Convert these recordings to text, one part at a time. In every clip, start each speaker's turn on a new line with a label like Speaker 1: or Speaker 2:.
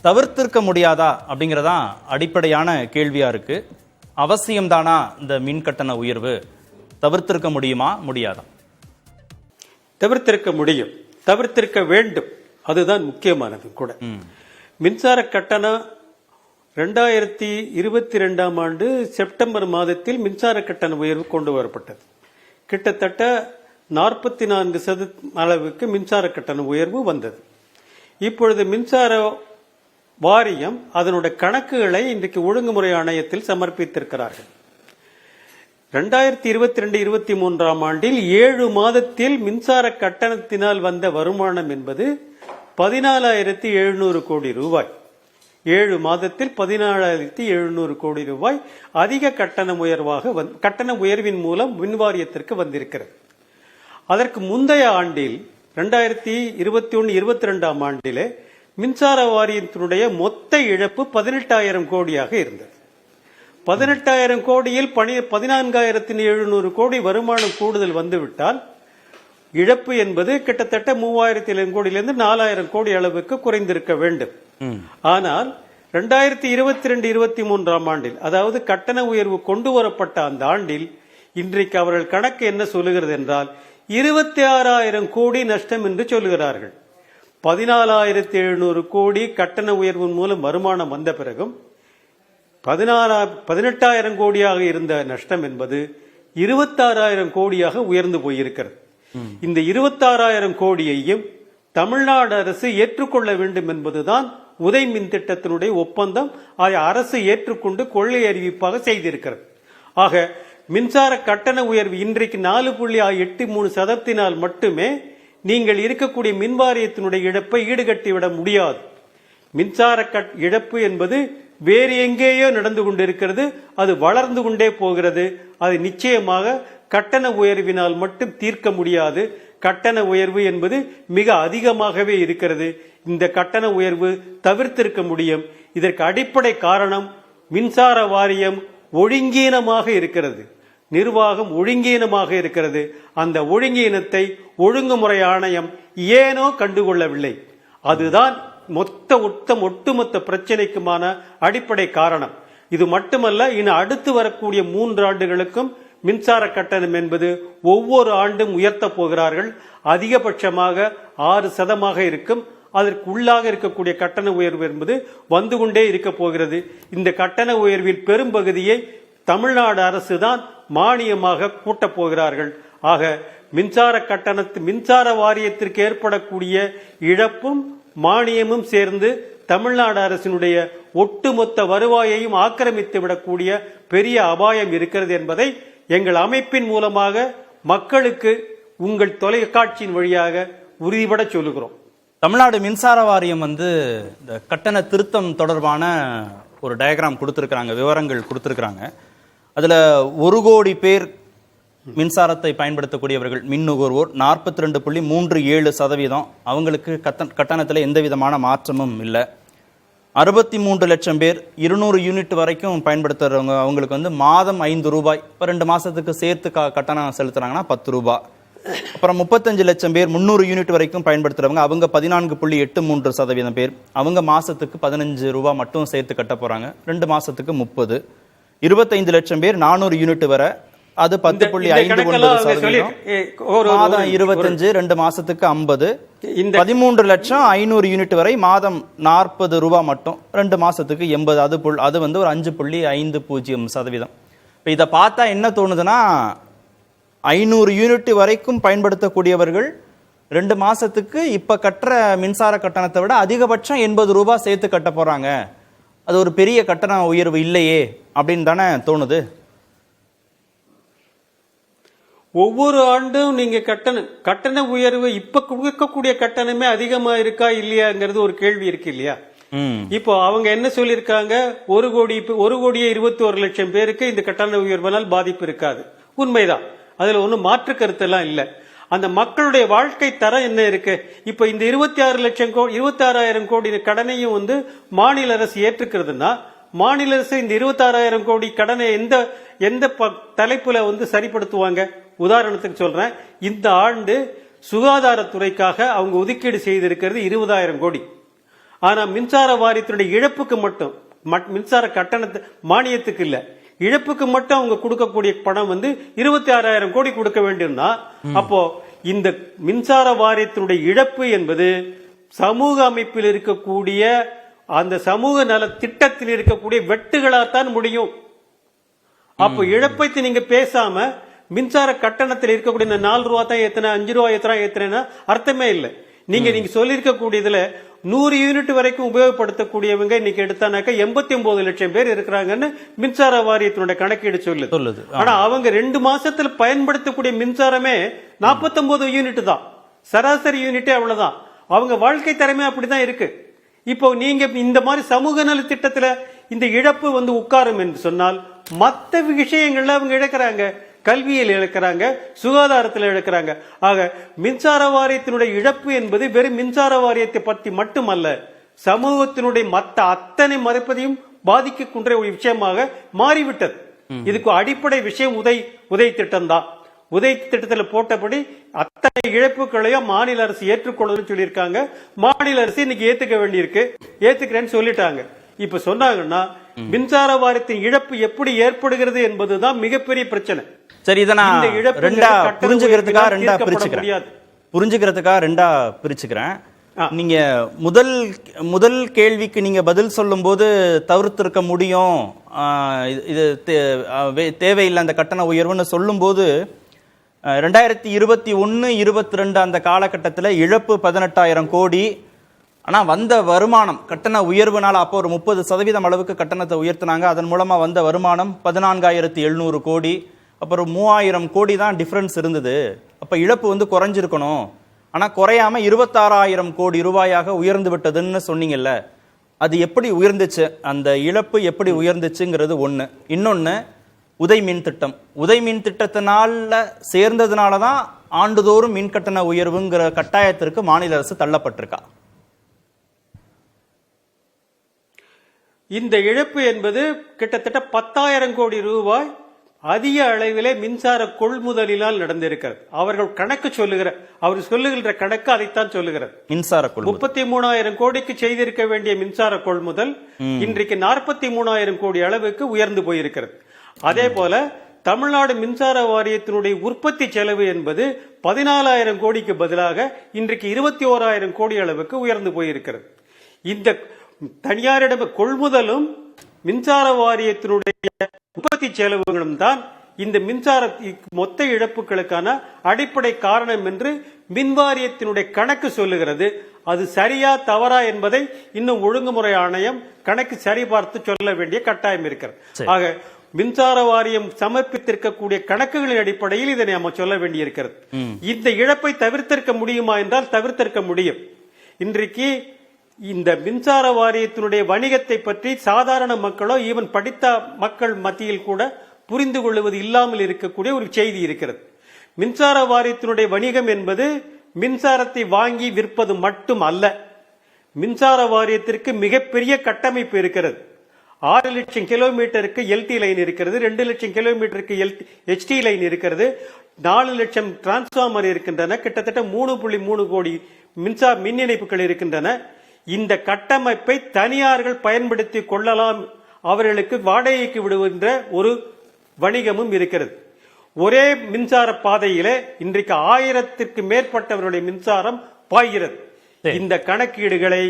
Speaker 1: தவிர்த்திருக்க முடியாதா அப்படிங்கிறதான் அடிப்படையான கேள்வியா இருக்கு. அவசியம்தானா இந்த மின் கட்டண உயர்வு? தவிர்த்திருக்க முடியுமா, முடியாதா?
Speaker 2: தவிர்த்திருக்க முடியும், தவிர்த்திருக்க வேண்டும். அதுதான் முக்கியமானது கூட. மின்சார கட்டணம் 2022ஆம் ஆண்டு செப்டம்பர் மாதத்தில் மின்சார கட்டண உயர்வு கொண்டு வரப்பட்டது. கிட்டத்தட்ட 44% அளவுக்கு மின்சார கட்டண உயர்வு வந்தது. இப்பொழுது மின்சார வாரியம் அதனுடைய கணக்குகளை இன்றைக்கு ஒழுங்குமுறை ஆணையத்தில் சமர்ப்பித்திருக்கிறார்கள். 2022-23ஆம் ஆண்டில் 7 மாதத்தில் மின்சார கட்டணத்தினால் வந்த வருமானம் என்பது 14,700 கோடி ரூபாய். 7 மாதத்தில் 14,700 கோடி ரூபாய் அதிக கட்டண உயர்வின் மூலம் மின்வாரியத்திற்கு வந்திருக்கிறது. அதற்கு முந்தைய ஆண்டில் 2021-22ஆம் ஆண்டிலே மின்சார வாரியத்தினுடைய மொத்த இழப்பு 18,000 கோடியாக இருந்தது. 18,000 கோடியில் 14,700 கோடி வருமானம் கூடுதல் வந்துவிட்டால் இழப்பு என்பது கிட்டத்தட்ட 3,000 கோடியிலிருந்து 4,000 கோடி அளவுக்கு குறைந்திருக்க வேண்டும். ஆனால் 2022-23ஆம் ஆண்டில், அதாவது கட்டண உயர்வு கொண்டு வரப்பட்ட அந்த ஆண்டில் இன்றைக்கு அவர்கள் கணக்கு என்ன சொல்லுகிறது என்றால் 26,000 கோடி நஷ்டம் என்று சொல்லுகிறார்கள். 14,700 கோடி கட்டண உயர்வின் மூலம் வருமானம் வந்த பிறகும் 18,000 கோடியாக இருந்த நஷ்டம் என்பது 26,000 கோடியாக உயர்ந்து போயிருக்கிறது. இந்த 26,000 கோடியையும் தமிழ்நாடு அரசு ஏற்றுக்கொள்ள வேண்டும் என்பதுதான் உதய் மின் திட்டத்தினுடைய ஒப்பந்தம். அதை அரசு ஏற்றுக்கொண்டு கொள்கை அறிவிப்பாக செய்திருக்கிறது. ஆக மின்சார கட்டண உயர்வு இன்றைக்கு 4.83% மட்டுமே நீங்கள் இருக்கக்கூடிய மின்வாரியத்தினுடைய இழப்பை ஈடுகட்டிவிட முடியாது. மின்சார இழப்பு என்பது வேறு எங்கேயோ நடந்து கொண்டிருக்கிறது, அது வளர்ந்து கொண்டே போகிறது. அது நிச்சயமாக கட்டண உயர்வினால் மட்டும் தீர்க்க முடியாது. கட்டண உயர்வு என்பது மிக அதிகமாகவே இருக்கிறது. இந்த கட்டண உயர்வு தவிர்த்திருக்க முடியும். இதற்கு அடிப்படை காரணம் மின்சார வாரியம் ஒழுங்கீனமாக இருக்கிறது, நிர்வாகம் ஒழுங்கீனமாக இருக்கிறது. அந்த ஒழுங்கீனத்தை ஒழுங்குமுறை ஆணையம் ஏனோ கண்டுகொள்ளவில்லை. அதுதான் ஒட்டுமொத்த பிரச்சனைக்குமான அடிப்படை காரணம். இது மட்டுமல்ல, இன்னும் அடுத்து வரக்கூடிய 3 ஆண்டுகளுக்கும் மின்சார கட்டணம் என்பது ஒவ்வொரு ஆண்டும் உயர்த்த போகிறார்கள். அதிகபட்சமாக 6% இருக்கும். அதற்கு உள்ளாக இருக்கக்கூடிய கட்டண உயர்வு என்பது வந்து கொண்டே இருக்க போகிறது. இந்த கட்டண உயர்வில் பெரும்பகுதியை தமிழ்நாடு அரசு தான் மானியமாக கூட்டப் போகிறார்கள். ஆக மின்சார வாரியத்திற்கு ஏற்படக்கூடிய இழப்பும் மானியமும் சேர்ந்து தமிழ்நாடு அரசினுடைய ஒட்டுமொத்த வருவாயையும் ஆக்கிரமித்து விடக்கூடிய பெரிய அபாயம் இருக்கிறது என்பதை எங்கள் அமைப்பின் மூலமாக மக்களுக்கு உங்கள் தொலைக்காட்சியின் வழியாக உறுதிபட சொல்லுகிறோம்.
Speaker 1: தமிழ்நாடு மின்சார வாரியம் இந்த கட்டண திருத்தம் தொடர்பான ஒரு டயக்ராம் கொடுத்திருக்கிறாங்க, விவரங்கள் கொடுத்திருக்கிறாங்க. அதுல 1 கோடி பேர் மின்சாரத்தை பயன்படுத்தக்கூடியவர்கள் மின் நுகர்வோர் 42.37%. அவங்களுக்கு கட்டணத்தில் எந்த விதமான மாற்றமும் இல்லை. 63 லட்சம் பேர் 200 யூனிட் வரைக்கும் பயன்படுத்துறவங்க, அவங்களுக்கு மாதம் 5 ரூபாய். இப்போ 2 மாசத்துக்கு சேர்த்து கட்டணம் செலுத்துறாங்கன்னா 10 ரூபாய். அப்புறம் 35 லட்சம் பேர் 300 யூனிட் வரைக்கும் பயன்படுத்துறவங்க, அவங்க 14.83% பேர். அவங்க மாசத்துக்கு 15 ரூபாய் மட்டும் சேர்த்து கட்ட போறாங்க. 2 மாசத்துக்கு 30. 25 லட்சம் பேர் 400 யூனிட் வரை, அது 10.59%. மாதம் 25, 2 மாசத்துக்கு 50. 13 லட்சம் 500 யூனிட் வரை மாதம் 40 ரூபாய் மட்டும், 2 மாசத்துக்கு 80. அது ஒரு 5.50%. இப்ப இதை பார்த்தா என்ன தோணுதுன்னா, 500 யூனிட் வரைக்கும் பயன்படுத்தக்கூடியவர்கள் 2 மாசத்துக்கு இப்ப கட்டுற மின்சார கட்டணத்தை விட அதிகபட்சம் 80 ரூபாய் சேர்த்து கட்ட போறாங்க. அது ஒரு பெரிய கட்டண உயர்வு இல்லையே அப்படின்னு தானே தோணுது.
Speaker 2: ஒவ்வொரு ஆண்டும் நீங்க கட்டண உயர்வு இப்ப கொடுக்கக்கூடிய கட்டணமே அதிகமா இருக்கா இல்லையாங்கிறது ஒரு கேள்வி இருக்கு இல்லையா? இப்போ அவங்க என்ன சொல்லியிருக்காங்க, 1 கோடியே 21 லட்சம் பேருக்கு இந்த கட்டண உயர்வினால் பாதிப்பு இருக்காது. உண்மைதான், அதுல ஒன்னும் மாற்று கருத்து எல்லாம் இல்ல. அந்த மக்களுடைய வாழ்க்கை தரம் என்ன இருக்கு? இப்ப இந்த 26,000 கோடி கடனையும் மாநில அரசு ஏற்றுக்கிறதுனா, மாநில அரசு இந்த 26,000 கோடி கடனை எந்த தலைப்புல சரிப்படுத்துவாங்க? உதாரணத்துக்கு சொல்றேன், இந்த ஆண்டு சுகாதாரத்துறைக்காக அவங்க ஒதுக்கீடு செய்திருக்கிறது 20,000 கோடி. ஆனா மின்சார வாரியத்தினுடைய இழப்புக்கு மட்டும் மின்சார கட்டணத்து மானியத்துக்கு இல்ல, இழப்புக்கு மட்டும் அவங்க கொடுக்கக்கூடிய பணம் 26,000 கோடி கொடுக்க வேண்டியிருந்தா, அப்போ இந்த மின்சார வாரியத்தினுடைய இழப்பு என்பது சமூக அமைப்பில் இருக்கக்கூடிய அந்த சமூக நல திட்டத்தில் இருக்கக்கூடிய வெட்டுகளாத்தான் முடியும். அப்போ இழப்பை நீங்க பேசாம மின்சார கட்டணத்தில் இருக்கக்கூடிய 4 ரூபா தான் ஏத்தன, 5 ரூபா ஏத்தனா அர்த்தமே இல்லை. நீங்க சொல்லிருக்க கூடியதுல 100 யூனிட் வரைக்கும் உபயோகப்படுத்தக்கூடியவங்க இன்னைக்கு எடுத்தானாக்க 89 லட்சம் பேர் இருக்கிறாங்கன்னு மின்சார வாரியத்தினுடைய கணக்கீடு சொல்லுது. ஆனா அவங்க 2 மாசத்துல பயன்படுத்தக்கூடிய மின்சாரமே 49 யூனிட் தான், சராசரி யூனிட்டே அவ்வளவுதான். அவங்க வாழ்க்கை தரமே அப்படிதான் இருக்கு. இப்போ நீங்க இந்த மாதிரி சமூக நல திட்டத்துல இந்த இழப்பு உட்காரும் என்று சொன்னால் மற்ற விஷயங்கள்ல அவங்க இழக்கிறாங்க, கல்வியில் இழக்கிறாங்க, சுகாதாரத்தில் இழக்கிறாங்க. ஆக மின்சார வாரியத்தினுடைய இழப்பு என்பது வெறும் மின்சார வாரியத்தை பற்றி மட்டுமல்ல, சமூகத்தினுடைய மற்ற அத்தனை மறுப்பதையும் பாதிக்கக்கூடிய ஒரு விஷயமாக மாறிவிட்டது. இதுக்கு அடிப்படை விஷயம் உதய் திட்டம் தான். உதய் திட்டத்தில் போட்டபடி அத்தனை இழப்புகளையும் மாநில அரசு ஏற்றுக்கொள்ளணும்னு சொல்லியிருக்காங்க. மாநில அரசு இன்னைக்கு ஏத்துக்க வேண்டியிருக்கு, ஏத்துக்கிறேன்னு சொல்லிட்டாங்க. இப்ப சொன்னாங்கன்னா மின்சார வாரியத்தின் இழப்பு எப்படி ஏற்படுகிறது என்பதுதான் மிகப்பெரிய பிரச்சனை.
Speaker 1: சரி, இதை நான் புரிஞ்சுக்கிறதுக்காக ரெண்டா பிரிச்சுக்கிறேன். நீங்க முதல் கேள்விக்கு நீங்க பதில் சொல்லும் போது தவிர்த்திருக்க முடியும், இது தேவையில்லை அந்த கட்டண உயர்வுன்னு சொல்லும் போது 2021-22 அந்த காலகட்டத்தில் இழப்பு 18,000 கோடி. ஆனா வந்த வருமானம் கட்டண உயர்வுனால அப்போ ஒரு 30% அளவுக்கு கட்டணத்தை உயர்த்தினாங்க. அதன் மூலமா வந்த வருமானம் 14,700 கோடி. அப்புறம் 3,000 கோடி தான் டிஃபரன்ஸ் இருந்தது. அப்ப இழப்பு குறைஞ்சிருக்கணும், ஆனா குறையாம 26,000 கோடி ரூபாயாக உயர்ந்து விட்டதுன்னு சொன்னீங்கல்ல, அது எப்படி உயர்ந்துச்சு, அந்த இழப்பு எப்படி உயர்ந்துச்சுங்கிறது ஒண்ணு. இன்னொன்னு உதய் மின் திட்டம். உதய் மின் திட்டத்தினால சேர்ந்ததுனாலதான் ஆண்டுதோறும் மின் கட்டண உயர்வுங்கிற கட்டாயத்திற்கு மாநில அரசு தள்ளப்பட்டிருக்கா?
Speaker 2: இந்த இழப்பு என்பது கிட்டத்தட்ட 10,000 கோடி ரூபாய் அதிக அளவிலே மின்சார கொள்முதலினால் நடந்திருக்கிறது. அவர்கள் கணக்கு அவர் சொல்லுகின்ற கணக்கு அதைத்தான் சொல்லுகிறது.
Speaker 1: மின்சார
Speaker 2: 33,000 கோடிக்கு செய்திருக்க வேண்டிய மின்சார கொள்முதல் இன்றைக்கு 43,000 கோடி அளவுக்கு உயர்ந்து போயிருக்கிறது. அதே போல தமிழ்நாடு மின்சார வாரியத்தினுடைய உற்பத்தி செலவு என்பது 14,000 கோடிக்கு பதிலாக இன்றைக்கு 21,000 கோடி அளவுக்கு உயர்ந்து போயிருக்கிறது. இந்த தனியாரிடம் கொள்முதலும் மின்சார வாரியத்தினுடைய உற்பத்தி செலவுகளும் தான் இந்த மின்சார மொத்த இழப்புகளுக்கான அடிப்படை காரணம் என்று மின்வாரியத்தினுடைய கணக்கு சொல்லுகிறது. அது சரியா தவறா என்பதை இன்னும் ஒழுங்குமுறை ஆணையம் கணக்கு சரிபார்த்து சொல்ல வேண்டிய கட்டாயம் இருக்கிறது. ஆக மின்சார வாரியம் சமர்ப்பித்திருக்கக்கூடிய கணக்குகளின் அடிப்படையில் இதை நாம சொல்ல வேண்டியிருக்கிறது. இந்த இழப்பை தவிர்த்திருக்க முடியுமா என்றால் தவிர்த்திருக்க முடியும். இன்றைக்கு இந்த மின்சார வாரியத்தினுடைய வணிகத்தை பற்றி சாதாரண மக்களோ ஈவன் படித்த மக்கள் மத்தியில் கூட புரிந்து கொள்வது இல்லாமல் இருக்கக்கூடிய ஒரு செய்தி இருக்கிறது. மின்சார வாரியத்தினுடைய வணிகம் என்பது மின்சாரத்தை வாங்கி விற்பது மட்டும் அல்ல. மின்சார வாரியத்திற்கு மிகப்பெரிய கட்டமைப்பு இருக்கிறது. 6 லட்சம் கிலோமீட்டருக்கு எல்டி லைன் இருக்கிறது, 2 லட்சம் கிலோமீட்டருக்கு HT லைன் இருக்கிறது, 4 லட்சம் டிரான்ஸ்பார்மர் இருக்கின்றன, கிட்டத்தட்ட 3.3 கோடி மின் இணைப்புகள் இருக்கின்றன. இந்த கட்டமைப்பை தனியார்கள் பயன்படுத்தி கொள்ளலாம், அவர்களுக்கு வாடகைக்கு விடுகின்ற ஒரு வணிகமும் இருக்கிறது. ஒரே மின்சார பாதையிலே இன்றைக்கு 1000க்கு மேற்பட்டவருடைய மின்சாரம் பாய்கிறது. இந்த கணக்கீடுகளை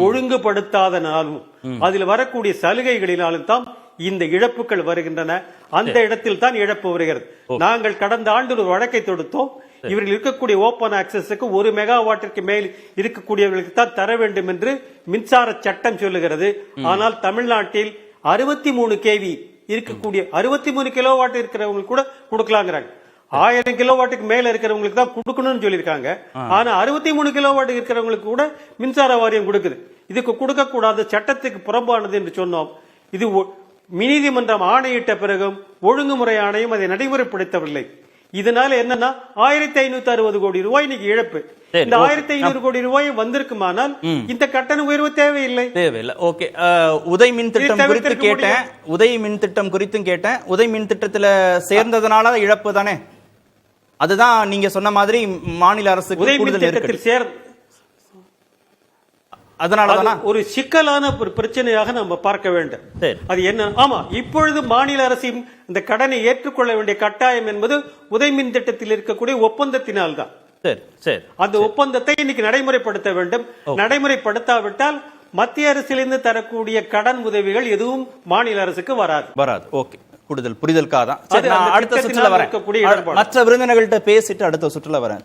Speaker 2: ஒழுங்குபடுத்தாதனாலும் அதில் வரக்கூடிய சலுகைகளினாலும் தான் இந்த இழப்புகள் வருகின்றன. அந்த இடத்தில் தான் இழப்பு வருகிறது. நாங்கள் கடந்த ஆண்டு ஒரு வழக்கை தொடுத்தோம். இவர்கள் இருக்கக்கூடிய ஓபன் ஆக்சஸுக்கு 1 மெகாவாட்டிற்கு மேல் இருக்கக்கூடியவர்களுக்கு தான் தர வேண்டும் என்று மின்சார சட்டம் சொல்லுகிறது. ஆனால் தமிழ்நாட்டில் 63 kV இருக்கக்கூடிய 63 கிலோவாட் இருக்கிறவங்களுக்கு கூட கொடுக்கலாங்கிறாங்க. 1000 கிலோவாட்டுக்கு மேல இருக்கிறவங்களுக்கு தான் கொடுக்கணும்னு சொல்லியிருக்காங்க. ஆனா 63 கிலோவாட் இருக்கிறவங்களுக்கு கூட மின்சார வாரியம் கொடுக்குது. இதுக்கு கொடுக்க கூடாது, சட்டத்துக்கு புறம்பானது என்று சொன்னோம். இது நீதிமன்றம் ஆணையிட்ட பிறகும் ஒழுங்குமுறை ஆணையம் அதை நடைமுறைப்படுத்தவில்லை. இதனால என்னன்னா 1560 கோடி ரூபாய் இன்னைக்கு இழப்பு. இந்த 1500 கோடி ரூபாய் வந்திருக்குமானால் இந்த கட்டண உயர்வு தேவையில்லை.
Speaker 1: ஓகே, உதய் மின் திட்டம் குறித்து கேட்டேன், உதய் மின் திட்டம் குறித்தும் கேட்டேன். உதய் மின் திட்டத்துல சேர்ந்ததுனால இழப்பு தானே, அதுதான் நீங்க சொன்ன மாதிரி மாநில அரசு
Speaker 2: உதய் மின் திட்டத்தில்
Speaker 1: அதனாலதானா
Speaker 2: ஒரு சிக்கலான ஒரு பிரச்சனையாக நம்ம பார்க்க வேண்டும்.
Speaker 1: சரி.
Speaker 2: அது என்ன? ஆமா, இப்பொழுது மாநில அரசின் இந்த கடனை ஏற்றுக்கொள்ள வேண்டிய கட்டாயம் என்பது உதயமின் திட்டத்தில் இருக்கக்கூடிய ஒப்பந்தத்தினால் தான்.
Speaker 1: சரி சரி.
Speaker 2: அந்த ஒப்பந்தத்தை இன்னைக்கு நடைமுறைப்படுத்த வேண்டும். நடைமுறைப்படுத்தாவிட்டால் மத்திய அரசிலிருந்து தரக்கூடிய கடன் உதவிகள் எதுவும் மாநில அரசுக்கு வராது.
Speaker 1: ஓகே, கூடுதல் புரிதலுக்காக தான்.
Speaker 2: அது
Speaker 1: நான்
Speaker 2: அந்த
Speaker 1: அடுத்த சுற்றுல வரேன்.
Speaker 2: திட்டத்தினால் இருக்கக்கூடிய இடர்பாடு.
Speaker 1: மற்ற விருந்தினர்கள்ட்ட பேசிட்டு அடுத்த சுற்றுல வரேன்.